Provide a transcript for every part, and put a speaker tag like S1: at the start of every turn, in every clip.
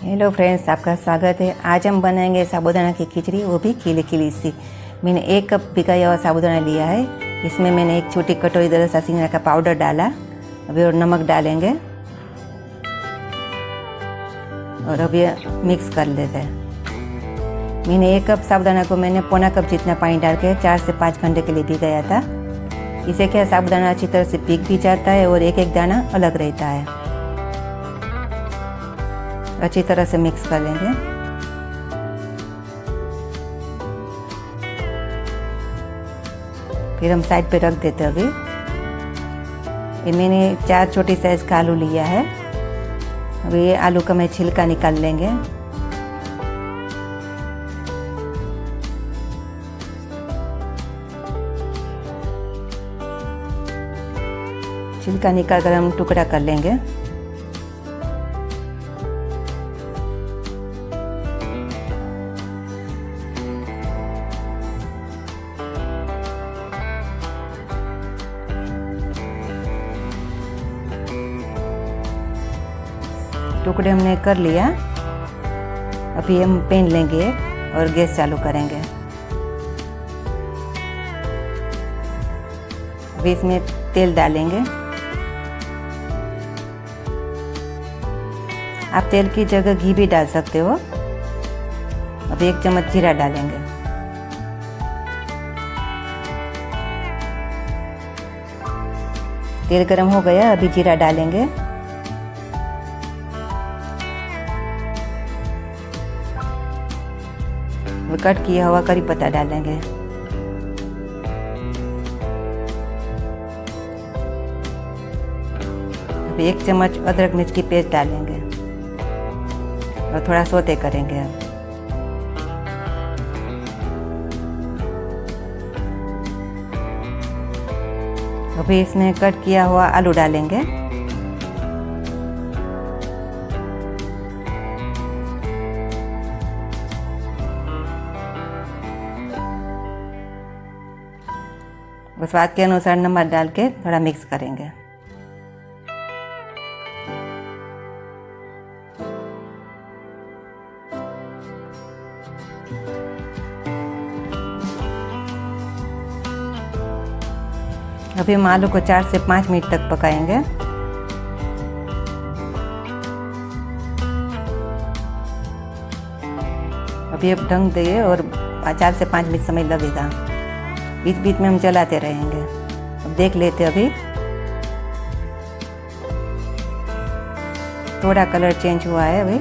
S1: Hello friends, आपका स्वागत है। आज हम बनाएंगे साबूदाना की खिचड़ी, वो भी खिली खिली सी। मैंने 1 कप भिगाया हुआ साबूदाना लिया है। इसमें मैंने 1 छोटी कटोरी दरअसल सिंगड़ा का पाउडर डाला। अभी और नमक डालेंगे और अभी मिक्स कर लेते हैं। मैंने 1 कप साबूदाना को मैंने पौना कप जितना पानी डाल के 4 से 5 घंटे के लिए भिगाया था। इसे क्या साबूदाना अच्छी तरह से भीग भी जाता है और एक एक दाना अलग रहता है। अच्छी तरह से मिक्स कर लेंगे। फिर हम साइड पे रख देते हैं। अभी ये मैंने 4 छोटी साइज का आलू लिया है। अभी ये आलू का मैं छिलका निकाल लेंगे। छिलका निकाल कर हम टुकड़ा कर लेंगे। टुकड़े हमने कर लिया। अभी हम पेन लेंगे और गैस चालू करेंगे। अभी इसमें तेल डालेंगे। आप तेल की जगह घी भी डाल सकते हो। अभी 1 चम्मच जीरा डालेंगे। तेल गरम हो गया। अभी जीरा डालेंगे। कट किया हुआ करी पत्ता डालेंगे। अभी 1 चम्मच अदरक मिर्च की पेस्ट डालेंगे और थोड़ा सौते करेंगे। अभी इसमें कट किया हुआ आलू डालेंगे। स्वाद के अनुसार नमक डाल के थोड़ा मिक्स करेंगे। अभी हम आलू को 4 से 5 मिनट तक पकाएंगे। अभी अब ढक देंगे और 4 से 5 मिनट समय लगेगा। बीच बीच में हम चलाते रहेंगे। अब देख लेते अभी थोड़ा कलर चेंज हुआ है। अभी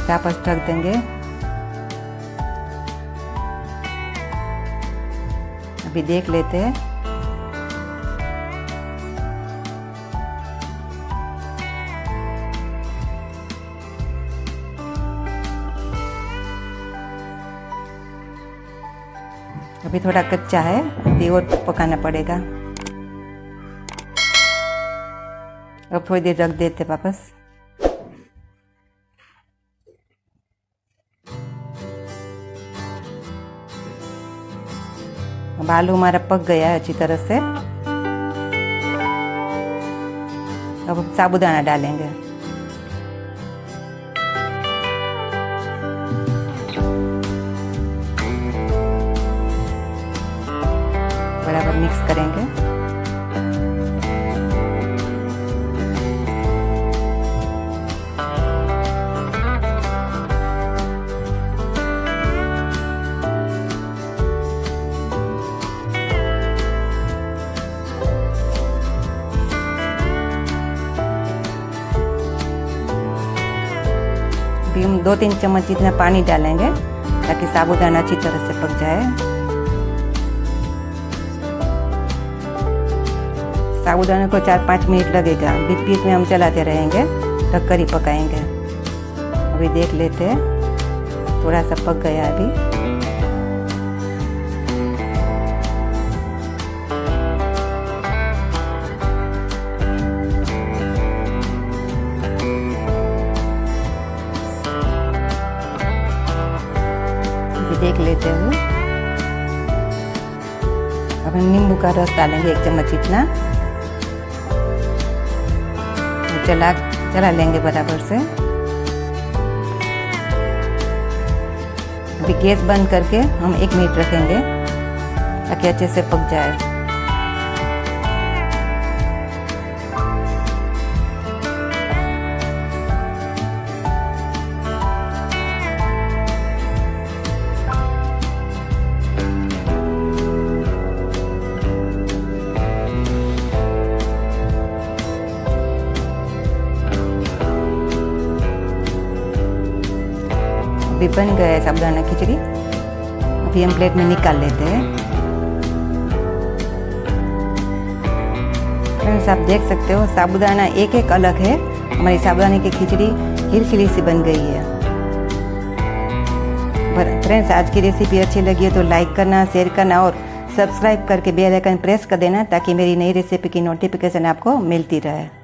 S1: वापस ढक देंगे। अभी देख लेते हैं। अभी थोड़ा कच्चा है, अभी और पकाना पड़ेगा। अब थोड़ी देर रख देते वापस। अब आलू हमारा पक गया है अच्छी तरह से। अब साबूदाना डालेंगे। बराबर मिक्स करेंगे। अभी हम 2-3 चम्मच जितना पानी डालेंगे ताकि साबूदाना अच्छी तरह से पक जाए। साबूदाना को 4-5 मिनट लगेगा। बीच बीच में हम चलाते रहेंगे, ढक कर ही पकाएंगे। अभी देख लेते हैं, थोड़ा सा पक गया अभी। अभी देख लेते हैं। अब हम नींबू का रस डालेंगे 1 चम्मच इतना, चला लेंगे बराबर से। अभी गैस बंद करके हम 1 मिनट रखेंगे ताकि अच्छे से पक जाए। अभी बन गया है साबूदाना खिचड़ी। अभी हम प्लेट में निकाल लेते हैं। फ्रेंड्स, आप देख सकते हो साबूदाना एक एक अलग है। हमारी साबूदाने की खिचड़ी खिलखिली सी बन गई है। फ्रेंड्स, आज की रेसिपी अच्छी लगी है तो लाइक करना, शेयर करना और सब्सक्राइब करके बेल आइकन प्रेस कर देना ताकि मेरी नई रेसिपी की नोटिफिकेशन आपको मिलती रहे।